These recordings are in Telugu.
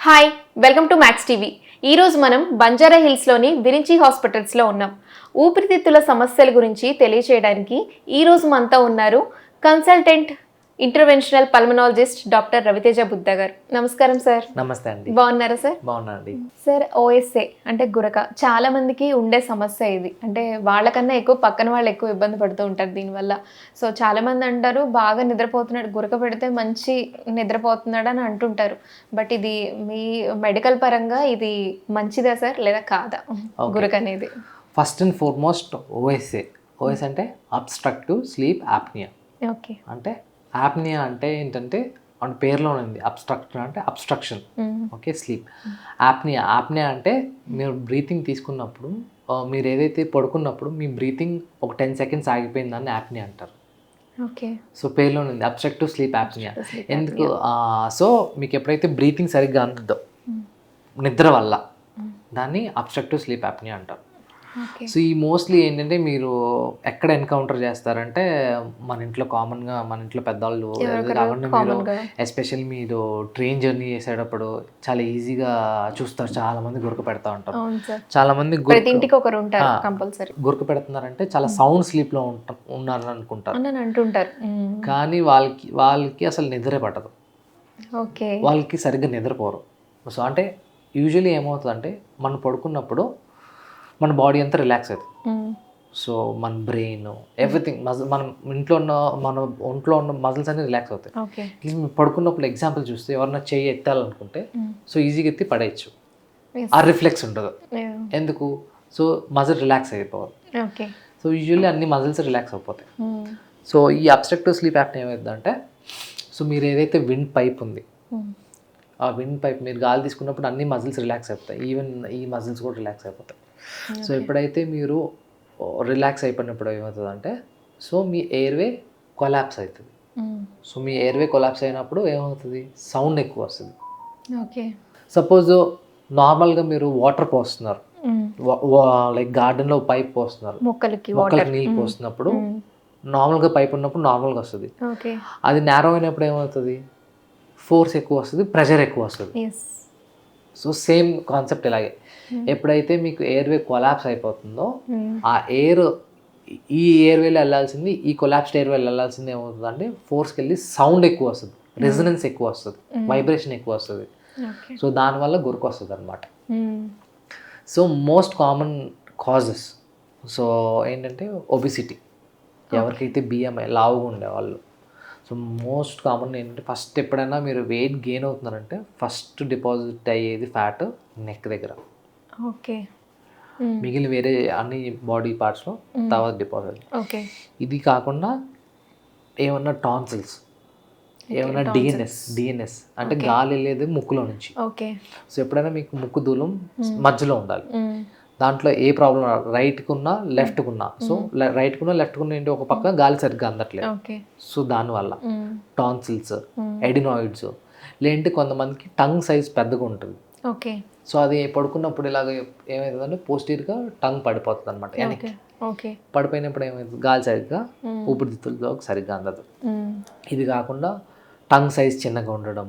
Hi, welcome to max TV. ఈరోజు మనం బంజారా హిల్స్లోని విరించి హాస్పిటల్స్లో ఉన్నాం. ఊపిరితిత్తుల సమస్యల గురించి తెలియచేయడానికి ఈరోజు మనతో ఉన్నారు consultant interventional pulmonologist doctor Raviteja Buddha garu. నమస్కారం సార్. నమస్తే అండి. బాగున్నారా సార్? బాగున్నాండి సార్. ఓఎస్ఏ అంటే గురక చాలా మందికి ఉండే సమస్య ఇది. అంటే వాళ్ళకన్నా ఎక్కువ పక్కన వాళ్ళు ఎక్కువ ఇబ్బంది పడుతూ ఉంటారు దీనివల్ల. సో చాలా మంది అంటారు బాగా నిద్రపోతున్నాడు, గురక పెడితే మంచి నిద్రపోతున్నాడు అని అంటుంటారు. బట్ ఇది మీ మెడికల్ పరంగా ఇది మంచిదా సార్ లేదా కాదా గురక అనేది? ఫస్ట్ అండ్ ఫార్మోస్ట్ ఓఎస్ఏ అంటే అబ్స్ట్రక్టివ్ స్లీప్ యాప్నియా. ఓకే. అంటే యాప్నియా అంటే ఏంటంటే మన పేరులో ఉంది, అబ్స్ట్రక్షన్ అంటే అబ్స్ట్రక్షన్. ఓకే. స్లీప్ యాప్నియా అంటే మీరు బ్రీతింగ్ తీసుకున్నప్పుడు మీరు ఏదైతే పడుకున్నప్పుడు మీ బ్రీతింగ్ ఒక 10 సెకండ్స్ ఆగిపోయిందని యాప్నియా అంటారు. ఓకే. సో పేరులో ఉంది అబ్స్ట్రక్టివ్ స్లీప్ యాప్నియా. ఎందుకు? సో మీకు ఎప్పుడైతే బ్రీతింగ్ సరిగ్గా అందదో నిద్ర వల్ల దాన్ని అబ్స్ట్రక్టివ్ స్లీప్ యాప్నియా అంటారు. సో ఈ మోస్ట్లీ ఏంటంటే మీరు ఎక్కడ ఎన్కౌంటర్ చేస్తారంటే మన ఇంట్లో కామన్గా, మన ఇంట్లో పెద్దవాళ్ళు కాకుండా మీరు ఎస్పెషల్లీ మీరు ట్రైన్ జర్నీ చేసేటప్పుడు చాలా ఈజీగా చూస్తారు. చాలా మంది గురక పెడతా ఉంటారు. చాలా మంది గురక పెడుతున్నారంటే చాలా సౌండ్ స్లీప్ లో ఉన్నారని అనుకుంటారు. కానీ వాళ్ళకి అసలు నిద్రే పట్టదు. వాళ్ళకి సరిగ్గా నిద్రపోరు. సో అంటే యూజువల్లీ ఏమవుతుందంటే మనం పడుకున్నప్పుడు మన బాడీ అంతా రిలాక్స్ అవుతుంది. సో మన బ్రెయిన్ ఎవ్రీథింగ్ మనం మన ఒంట్లో ఉన్న మజిల్స్ అన్ని రిలాక్స్ అవుతాయి. పడుకున్నప్పుడు ఎగ్జాంపుల్ చూస్తే ఎవరన్నా చెయ్యి ఎత్తాలనుకుంటే సో ఈజీగా ఎత్తి పడేయచ్చు. ఆ రిఫ్లెక్స్ ఉండదు. ఎందుకు? సో మజిల్ రిలాక్స్ అయిపోవాలి. సో యూజువల్లీ అన్ని మజిల్స్ రిలాక్స్ అయిపోతాయి. సో ఈ అబ్స్ట్రక్టివ్ స్లీప్ యాప్నియా ఏమైందంటే సో మీరు ఏదైతే విండ్ పైప్ ఉంది, ఆ విండ్ పైప్ మీరు గాలి తీసుకున్నప్పుడు అన్ని మజిల్స్ రిలాక్స్ అయిపోతాయి. ఈవెన్ ఈ మజిల్స్ కూడా రిలాక్స్ అయిపోతాయి. సో ఎప్పుడైతే మీరు రిలాక్స్ అయిపోయినప్పుడు ఏమవుతుందంటే సో మీ ఎయిర్వే కొలాప్స్ అవుతుంది. సో మీ ఎయిర్వే కొలాప్స్ అయినప్పుడు ఏమవుతుంది? సౌండ్ ఎక్కువ వస్తుంది. ఓకే. సపోజ్ నార్మల్గా మీరు వాటర్ పోస్తున్నారు, లైక్ గార్డెన్లో పైప్ పోస్తున్నారు, మొక్కలకి నీళ్ళు పోస్తున్నప్పుడు నార్మల్గా పైప్ ఉన్నప్పుడు నార్మల్గా వస్తుంది. అది నేరో అయినప్పుడు ఏమవుతుంది? ఫోర్స్ ఎక్కువ వస్తుంది, ప్రెషర్ ఎక్కువ వస్తుంది. సో సేమ్ కాన్సెప్ట్ ఇలాగే ఎప్పుడైతే మీకు ఎయిర్వే కొలాప్స్ అయిపోతుందో ఆ ఎయిర్ ఈ ఎయిర్వేలో వెళ్ళాల్సింది ఈ కొలాప్స్డ్ ఎయిర్వేలో వెళ్ళాల్సింది ఏమవుతుందంటే ఫోర్స్కి వెళ్ళి సౌండ్ ఎక్కువ వస్తుంది, రెజొనెన్స్ ఎక్కువ వస్తుంది, వైబ్రేషన్ ఎక్కువ వస్తుంది. సో దానివల్ల గురక వస్తుంది అనమాట. So most common causes so ఏంటంటే ఒబిసిటీ. ఎవరికైతే బిఎంఐ లావుగా ఉండేవాళ్ళు, సో మోస్ట్ కామన్ ఏంటంటే ఫస్ట్ ఎప్పుడైనా మీరు వెయిట్ గెయిన్ అవుతున్నారంటే ఫస్ట్ డిపాజిట్ అయ్యేది ఫ్యాట్ నెక్ దగ్గర. ఓకే. మిగిలిన వేరే అన్ని బాడీ పార్ట్స్లో తర్వాత డిపాజిట్. ఇది కాకుండా ఏమన్నా టాన్సిల్స్, ఏమన్నా డిఎన్ఎస్ అంటే గాలి వెళ్ళేది ముక్కులో నుంచి. సో ఎప్పుడైనా మీకు ముక్కు దూలం మధ్యలో ఉండాలి. దాంట్లో ఏ ప్రాబ్లం రైట్కి ఉన్నా లెఫ్ట్కి ఉన్నా, సో రైట్కి ఉన్నా లెఫ్ట్కి ఉన్నా ఏంటి ఒక పక్క గాలి సరిగ్గా అందట్లేదు. సో దానివల్ల టాన్సిల్స్, ఎడినాయిడ్స్, లేదంటే కొంతమందికి టంగ్ సైజ్ పెద్దగా ఉంటుంది. సో అది పడుకున్నప్పుడు ఇలాగ ఏమవుతుందంటే పోస్టీర్గా టంగ్ పడిపోతుంది అనమాట. వెనక్కి పడిపోయినప్పుడు ఏమవుతుంది? గాలి సరిగ్గా ఊపిరితిత్తుల్లోకి సరిగ్గా అందదు. ఇది కాకుండా టంగ్ సైజ్ చిన్నగా ఉండడం,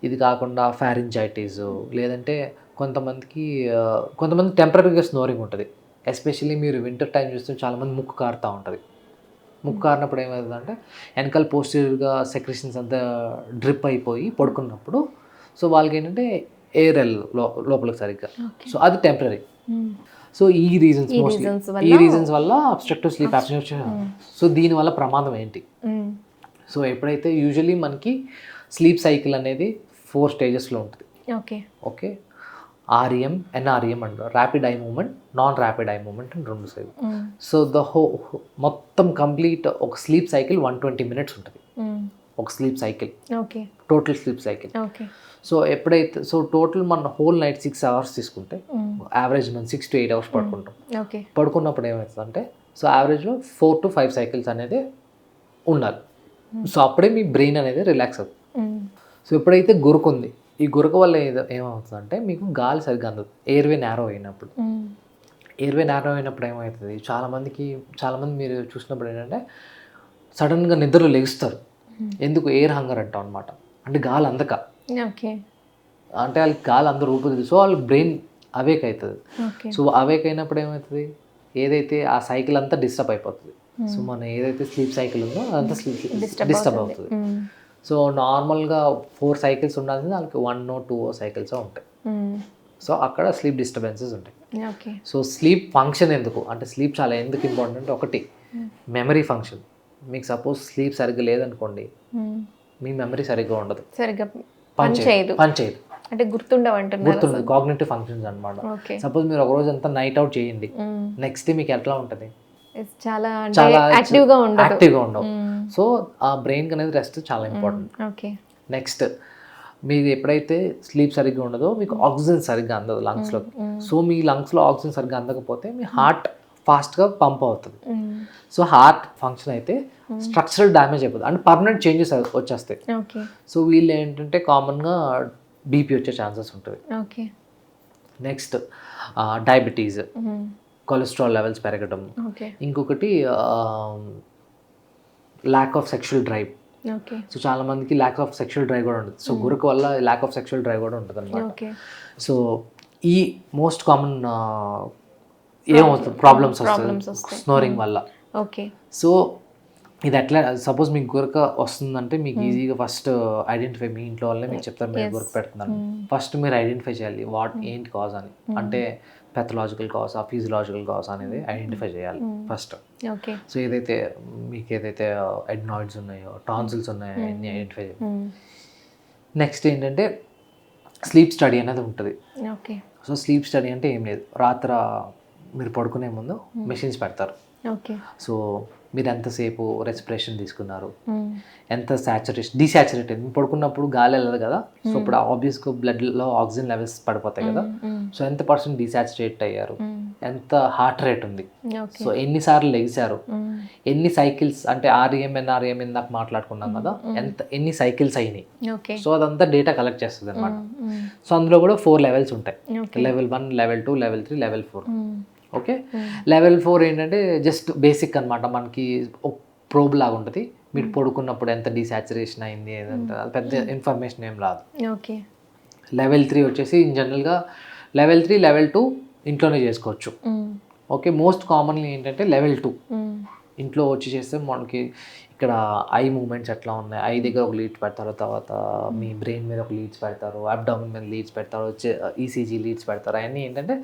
ఇది కాకుండా ఫారింజైటిస్, లేదంటే కొంతమంది టెంపరీగా స్నోరింగ్ ఉంటుంది. ఎస్పెషల్లీ మీరు వింటర్ టైం చూస్తే చాలామంది ముక్కు కారుతూ ఉంటుంది. ముక్కు కారినప్పుడు ఏమవుతుందంటే వెనకాల పోస్టీరియర్గా సెక్రెషన్స్ అంతా డ్రిప్ అయిపోయి పడుకున్నప్పుడు సో వాళ్ళకి ఏంటంటే ఎయిర్ లోపలికి సరిగ్గా. సో అది టెంపరీ. సో ఈ రీజన్స్ వల్ల అబ్స్ట్రక్టివ్ స్లీప్ యాప్నియా. సో దీనివల్ల ప్రమాదం ఏంటి? సో ఎప్పుడైతే యూజువల్లీ మనకి స్లీప్ సైకిల్ అనేది 4 స్టేజెస్లో ఉంటుంది. ఓకే. ఆర్ఈఎం, ఎన్ఆర్ఈఎం అంటారు. Rapid eye movement, non rapid eye movement అని 2 సైకిల్. సో మొత్తం కంప్లీట్ ఒక స్లీప్ సైకిల్ 120 మినిట్స్ ఉంటుంది. ఒక sleep cycle, total sleep cycle. So ఎప్పుడైతే టోటల్ మన హోల్ నైట్ 6 అవర్స్ తీసుకుంటే యావరేజ్ మనం 6 to 8 అవర్స్ పడుకుంటాం. పడుకున్నప్పుడు ఏమవుతుందంటే సో యావరేజ్లో 4 to 5 సైకిల్స్ అనేది ఉండాలి. సో అప్పుడే మీ బ్రెయిన్ అనేది రిలాక్స్ అవుతుంది. సో ఎప్పుడైతే గురక ఉంది, ఈ గురక వల్ల ఏమవుతుందంటే మీకు గాలి సరిగ్గా అందదు. ఎయిర్వే నేరో అయినప్పుడు ఏమవుతుంది? చాలామంది మీరు చూసినప్పుడు ఏంటంటే సడన్గా నిద్రలో లెగుస్తారు. ఎందుకు? ఎయిర్ హంగర్ అంటాం అనమాట. అంటే గాలి అందక అంటే వాళ్ళకి గాలి అందరూ ఊపిరి, సో వాళ్ళ బ్రెయిన్ అవేక్ అవుతుంది. ఓకే. సో అవేక్ అయినప్పుడు ఏమవుతుంది, ఏదైతే ఆ సైకిల్ అంతా డిస్టర్బ్ అయిపోతుంది. సో మనం ఏదైతే స్లీప్ సైకిల్ ఉందో అదంతా డిస్టర్బ్ అవుతుంది. సో నార్మల్గా 4 సైకిల్స్ ఉండాల్సింది వాళ్ళకి 1 or 2 సైకిల్స్ ఉంటాయి. సో అక్కడ స్లీప్ డిస్టర్బెన్సెస్ ఉంటాయి. ఓకే. సో స్లీప్ ఫంక్షన్ ఎందుకు అంటే, స్లీప్ చాలా ఎందుకు ఇంపార్టెంట్ అంటే, ఒకటి మెమరీ ఫంక్షన్. మీకు సపోజ్ స్లీప్ సరిగ్గా లేదనుకోండి, మీ మెమరీ సరిగ్గా ఉండదు, సరిగ్గా పని చేయదు. అంటే గుర్తుండదు, కాగ్నిటివ్ ఫంక్షన్స్ అనమాట. సపోజ్ మీరు ఒక రోజు అంతా నైట్ అవుట్ చేయండి, నెక్స్ట్ డే మీకు ఎట్లా ఉంటుంది, చాలా యాక్టివ్గా ఉండవు. సో ఆ బ్రెయిన్కి అనేది రెస్ట్ చాలా ఇంపార్టెంట్. నెక్స్ట్ మీరు ఎప్పుడైతే స్లీప్ సరిగ్గా ఉండదో మీకు ఆక్సిజన్ సరిగ్గా అందదు లంగ్స్లోకి. సో మీ లంగ్స్లో ఆక్సిజన్ సరిగ్గా అందకపోతే మీ హార్ట్ ఫాస్ట్గా పంప్ అవుతుంది. సో హార్ట్ ఫంక్షన్ అయితే స్ట్రక్చరల్ డ్యామేజ్ అయిపోతుంది, అంటే పర్మనెంట్ చేంజెస్ వచ్చేస్తాయి. సో వీళ్ళు ఏంటంటే కామన్గా బీపీ వచ్చే ఛాన్సెస్ ఉంటుంది. నెక్స్ట్ డయాబెటీస్, కొలెస్ట్రాల్ లెవెల్స్ పెరగడం, ఇంకొకటి lack of sexual drive. So చాలా మందికి ల్యాక్ ఆఫ్ సెక్షువల్ డ్రైవ్ కూడా ఉంటుంది. సో గురక వల్ల ల్యాక్ ఆఫ్ సెక్షువల్ డ్రైవ్ కూడా ఉంటుంది అనమాట. సో ఈ మోస్ట్ కామన్ ఏమవుతుంది ప్రాబ్లమ్స్ వస్తుంది స్నోరింగ్ వల్ల. సో ఇది ఎట్లా, సపోజ్ మీకు గురక వస్తుందంటే మీకు ఈజీగా ఫస్ట్ ఐడెంటిఫై, మీ ఇంట్లో వాళ్ళే మీకు చెప్తారు మీరు గురక పెడుతున్నాను, ఫస్ట్ మీరు ఐడెంటిఫై చేయాలి ఏంటి కాజ్ అని. అంటే పెథలాజికల్ కాజ్, ఫిజియలాజికల్ కాజ్ అనేది ఐడెంటిఫై చేయాలి ఫస్ట్. సో మీకు ఏదైతే అడ్నాయిడ్స్ ఉన్నాయో, టాన్సిల్స్ ఉన్నాయో అన్నీ ఐడెంటిఫై చేయాలి. నెక్స్ట్ ఏంటంటే స్లీప్ స్టడీ అనేది ఉంటుంది. సో స్లీప్ స్టడీ అంటే ఏం లేదు, రాత్ర మీరు పడుకునే ముందు మెషిన్స్ పెడతారు. సో మీరు ఎంతసేపు రెస్పిరేషన్ తీసుకున్నారు, ఎంత డీసాచురేటెడ్, మీరు పడుకున్నప్పుడు గాలి వెళ్ళదు కదా, సో ఇప్పుడు ఆబ్వియస్గా బ్లడ్లో ఆక్సిజన్ లెవెల్స్ పడిపోతాయి కదా. సో ఎంత % డీసాచురేట్ అయ్యారు, ఎంత హార్ట్ రేట్ ఉంది, సో ఎన్నిసార్లు లెగిసారు, ఎన్ని సైకిల్స్ అంటే ఆర్ఎం దాకా మాట్లాడుకున్నాం కదా, ఎన్ని సైకిల్స్ అయినాయి. సో అదంతా డేటా కలెక్ట్ చేస్తుంది అనమాట. సో అందులో కూడా 4 లెవెల్స్ ఉంటాయి, level 1, level 2, level 3, level 4. Okay, level 4 ఏంటంటే జస్ట్ బేసిక్ అనమాట, మనకి ఒక ప్రోబ్ లాగా ఉంటుంది. మీరు పడుకున్నప్పుడు ఎంత డీసాచురేషన్ అయింది ఏదంటే అది పెద్ద ఇన్ఫర్మేషన్ ఏం రాదు. లెవెల్ 3 వచ్చేసి ఇన్ జనరల్గా లెవెల్ 3, లెవెల్ 2 ఇంట్లోనే చేసుకోవచ్చు. ఓకే, మోస్ట్ కామన్లీ ఏంటంటే లెవెల్ 2 ఇంట్లో వచ్చి చేస్తే మనకి ఇక్కడ ఐ మూమెంట్స్ ఎట్లా ఉన్నాయి, ఐ దగ్గర ఒక లీడ్స్ పెడతారు, తర్వాత మీ బ్రెయిన్ మీద ఒక లీడ్స్ పెడతారు, అబ్డామిన్ మీద లీడ్స్ పెడతారు, ఈసీజీ లీడ్స్ పెడతారు. అవన్నీ ఏంటంటే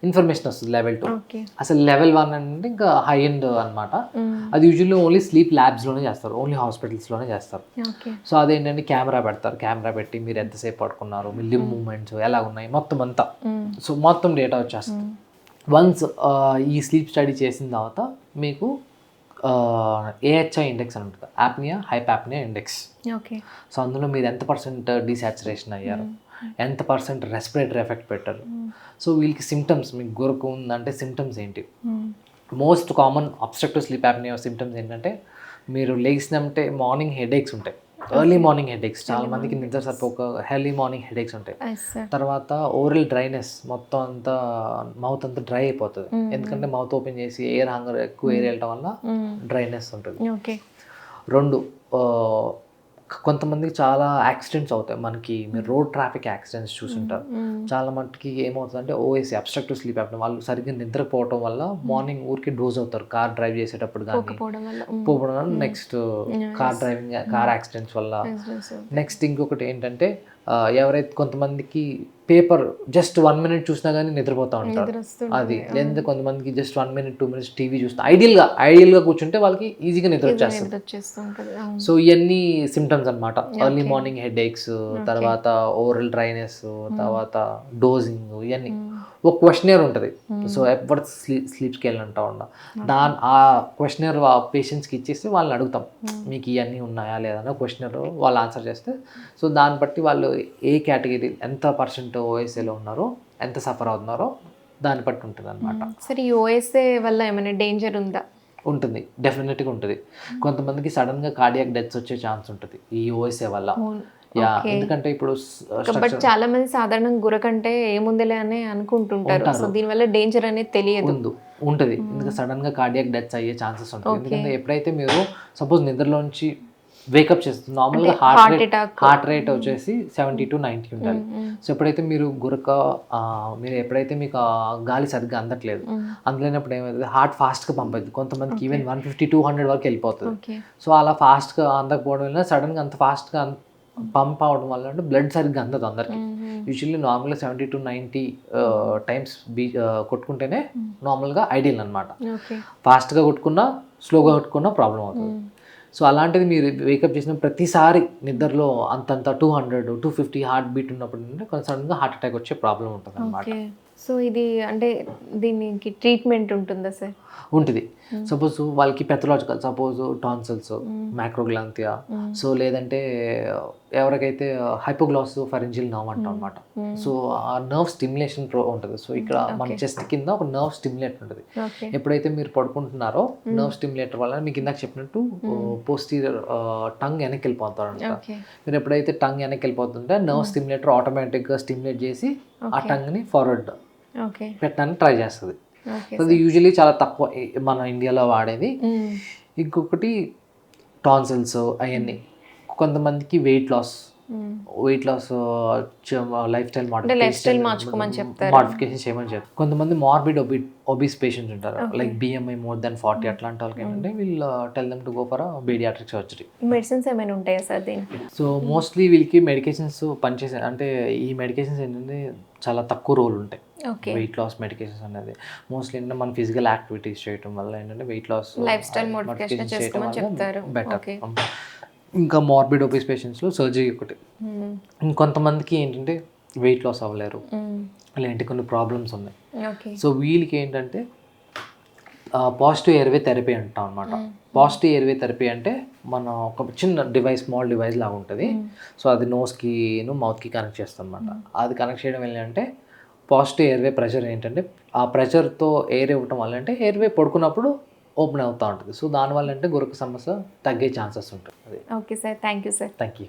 ఇన్ఫర్మేషన్ వస్తుంది లెవెల్ 2. అసలు లెవెల్ 1 అంటే ఇంకా హై ఎండ్ అనమాట. అది యూజువల్లీ ఓన్లీ స్లీప్ ల్యాబ్స్లోనే చేస్తారు, ఓన్లీ హాస్పిటల్స్లోనే చేస్తారు. సో అదేంటంటే కెమెరా పెడతారు, కెమెరా పెట్టి మీరు ఎంతసేపు పడుకున్నారు, మీ లిమ్ మూమెంట్స్ ఎలా ఉన్నాయి మొత్తం అంతా, సో మొత్తం డేటా వచ్చేస్తుంది. వన్స్ ఈ స్లీప్ స్టడీ చేసిన తర్వాత మీకు AHI ఇండెక్స్ అని ఉంటుంది, ఆప్నియా హైపాప్నియా ఇండెక్స్. సో అందులో మీరు ఎంత % డీసాచురేషన్ అయ్యారు, ఎంత % రెస్పిరేటరీ ఎఫెక్ట్ పెట్టారు. సో వీళ్ళకి సిమ్టమ్స్, మీకు గురక ఉందంటే సిమ్టమ్స్ ఏంటి, most common obstructive sleep apnoea symptoms ఏంటంటే, మీరు లేచినంటే మార్నింగ్ హెడేక్స్ ఉంటాయి, ఎర్లీ మార్నింగ్ హెడేక్స్, చాలా మందికి నిద్ర సరిపోక ఎర్లీ మార్నింగ్ హెడేక్స్ ఉంటాయి. తర్వాత ఓరల్ డ్రైనెస్, మొత్తం అంతా మౌత్ అంతా డ్రై అయిపోతుంది, ఎందుకంటే మౌత్ ఓపెన్ చేసి ఎయిర్ హంగర్ ఎక్కువ ఎయిర్ వెళ్ళటం వల్ల డ్రైనెస్ ఉంటుంది. 2 కొంతమందికి చాలా యాక్సిడెంట్స్ అవుతాయి, మనకి మీరు రోడ్ ట్రాఫిక్ యాక్సిడెంట్స్ చూసుంటారు. చాలా మటుకి ఏమవుతుందంటే ఓఎస్సీ అబ్స్ట్రక్టివ్ స్లీప్ ఆప్నియా, వాళ్ళు సరిగ్గా నిద్రపోవడం వల్ల మార్నింగ్ ఊరికి డోజ్ అవుతారు, కార్ డ్రైవ్ చేసేటప్పుడు కానీ పోవడం వల్ల, next car driving car accidents వల్ల. నెక్స్ట్ ఇంకొకటి ఏంటంటే ఎవరైతే కొంతమందికి పేపర్ జస్ట్ 1 minute చూసినా కానీ నిద్రపోతూ ఉంటారు, అది లేదా కొంతమందికి జస్ట్ 1 minute 2 minutes టీవీ చూస్తున్నా ఐడియల్గా కూర్చుంటే వాళ్ళకి ఈజీగా నిద్ర వచ్చేస్తుంది. సో ఇవన్నీ సిమ్టమ్స్ అనమాట, ఎర్లీ మార్నింగ్ హెడేక్స్, తర్వాత ఓరల్ డ్రైనెస్, తర్వాత డోజింగ్, ఇవన్నీ. ఒక క్వశ్చనర్ ఉంటుంది, సో ఎవరు స్లీప్ స్కేల్ అంటా ఉండ, ఆ క్వశ్చనర్ ఆ పేషెంట్స్కి ఇచ్చేసి వాళ్ళని అడుగుతాం, మీకు ఇవన్నీ ఉన్నాయా లేదా క్వశ్చనర్, వాళ్ళు ఆన్సర్ చేస్తే సో దాన్ని బట్టి వాళ్ళు ఏ కేటగిరీ ఎంత % ఓఎస్ఏలో ఉన్నారో, ఎంత సఫర్ అవుతున్నారో దాన్ని బట్టి ఉంటుంది అనమాట. సరే, ఈ ఓఎస్ఏ వల్ల ఏమైనా డేంజర్ ఉందా? ఉంటుంది, డెఫినెట్గా ఉంటుంది. కొంతమందికి సడన్గా కార్డియాక్ డెత్స్ వచ్చే ఛాన్స్ ఉంటుంది ఈ ఓఎస్ఏ వల్ల. ఎందుకంటే ఇప్పుడు చాలా మంది సాధారణంగా గురకంటే ఏముందిలే అని అనుకుంటుంటారు, సో దీనివల్ల డేంజర్ అనేది తెలియదు. ఉంటుంది, ఎందుకంటే సడన్గా కార్డియాక్ డెత్స్ అయ్యే ఛాన్సెస్ ఉంటాయి. ఎందుకంటే ఎప్పుడైతే మీరు సపోజ్ నిద్రలోంచి వేకప్ చేస్తుంది. నార్మల్గా అంటే heart attack. హార్ట్ రేట్ వచ్చేసి 70 to 90 ఉండాలి. సో ఎప్పుడైతే మీరు మీరు ఎప్పుడైతే మీకు ఆ గాలి సరిగ్గా అందట్లేదు, అందులేనప్పుడు ఏమవుతుంది, హార్ట్ ఫాస్ట్గా పంప్ అవుతుంది. కొంతమందికి ఈవెన్ 150-200 వరకు వెళ్ళిపోతుంది. ఓకే. సో అలా ఫాస్ట్గా అందకపోవడం వల్ల సడన్గా అంత ఫాస్ట్గా పంప్ అవడం వల్ల అంటే బ్లడ్ సరిగ్గా అందదు అందరికి. యూజువల్లీ నార్మల్గా 70 to 90 టైమ్స్ కొట్టుకుంటేనే నార్మల్గా ఐడియల్ అనమాట. ఓకే. ఫాస్ట్గా కొట్టుకున్నా స్లోగా కొట్టుకున్నా ప్రాబ్లం అవుతుంది. సో అలాంటిది మీరు వేకప్ చేసిన ప్రతిసారి నిద్రలో అంతంత 200-250 హార్ట్ బీట్ ఉన్నప్పుడు అంటే కొంచెం సడన్గా హార్ట్ అటాక్ వచ్చే ప్రాబ్లం ఉంటుంది అనమాట. ఓకే. సో ఇది అంటే దీనికి ట్రీట్మెంట్ ఉంటుందా సార్? ఉంటుంది. సపోజ్ వాళ్ళకి పెథలాజికల్, సపోజ్ టాన్సిల్స్, మ్యాక్రోగ్లాంథియా, సో లేదంటే ఎవరికైతే హైపోగ్లాస్ ఫరెంజియల్ నర్వ్ అంటాం అనమాట. సో ఆ నర్వ్ స్టిమ్యులేషన్ ఉంటుంది. సో ఇక్కడ మన చెస్ట్ కింద ఒక నర్వ్ స్టిమ్యులేటర్ ఉంటుంది. ఓకే. ఎప్పుడైతే మీరు పడుకుంటున్నారో నర్వ్ స్టిమ్యులేటర్ వల్ల మీకు ఇందాక చెప్పినట్టు పోస్టీరియర్ టంగ్ వెనక్కి వెళ్ళిపోతారు అనమాట. ఓకే. మీరు ఎప్పుడైతే టంగ్ వెనక్కి వెళ్ళిపోతుంటే నర్వ్ స్టిమ్యులేటర్ ఆటోమేటిక్గా స్టిమ్యులేట్ చేసి ఆ టంగ్ని ఫార్వర్డ్ ఓకే. పెట్టడానికి ట్రై చేస్తుంది. ఓకే. అది యూజువలీ చాలా తక్కువ మన ఇండియాలో వాడేది. ఇంకొకటి టాన్సిల్స్ అవన్నీ. కొంతమందికి వెయిట్ లాస్ లైఫ్ స్టైల్ మార్చుకోమని చెప్తారు. మాడిఫికేషన్ చేయమని చెప్తారు. కొంతమంది మార్బిడ్ ఒబీస్ పేషెంట్స్ ఉంటారు, లైక్ BMI more than 40 అట్లాంటి వాళ్ళకి ఏంటంటే వీళ్ళు tell them to go for bariatric surgery. Medicines ఏమైనా ఉంటాయా సార్ దీనికి? సో మోస్ట్లీ వీళ్ళకి మెడికేషన్స్ పనిచేసే, అంటే ఈ మెడికేషన్స్ ఏంటంటే చాలా తక్కువ రోల్ ఉంటాయి. వెయిట్ లాస్ మెడికేషన్స్ అనేది మోస్ట్లీ ఏంటంటే మన ఫిజికల్ యాక్టివిటీస్ చేయడం వల్ల ఏంటంటే weight loss lifestyle modification చేసుకోమని చెప్తారు. బెటర్. ఇంకా మార్బిడ్ ఒబీస్ పేషెంట్స్లో సర్జరీ ఒకటి. ఇంకొంతమందికి ఏంటంటే వెయిట్ లాస్ అవ్వలేరు, అలాంటి కొన్ని ప్రాబ్లమ్స్ ఉన్నాయి. సో వీళ్ళకి ఏంటంటే పాజిటివ్ ఎయిర్వే థెరపీ అంటాం అనమాట. పాజిటివ్ ఎయిర్వే థెరపీ అంటే మన ఒక చిన్న డివైస్, స్మాల్ డివైస్ లాగా ఉంటుంది. సో అది నోస్కి మౌత్కి కనెక్ట్ చేస్తాం అనమాట. అది కనెక్ట్ చేయడం ఏంటంటే పాజిటివ్ ఎయిర్వే ప్రెషర్ ఏంటంటే ఆ ప్రెషర్తో ఎయిర్ ఇవ్వటం వల్ల అంటే ఎయిర్వే పడుకున్నప్పుడు ఓపెన్ అవుతూ ఉంటుంది. సో దానివల్ల అంటే గురక సమస్య తగ్గే ఛాన్సెస్ ఉంటుంది. Okay sir, thank you sir. Thank you.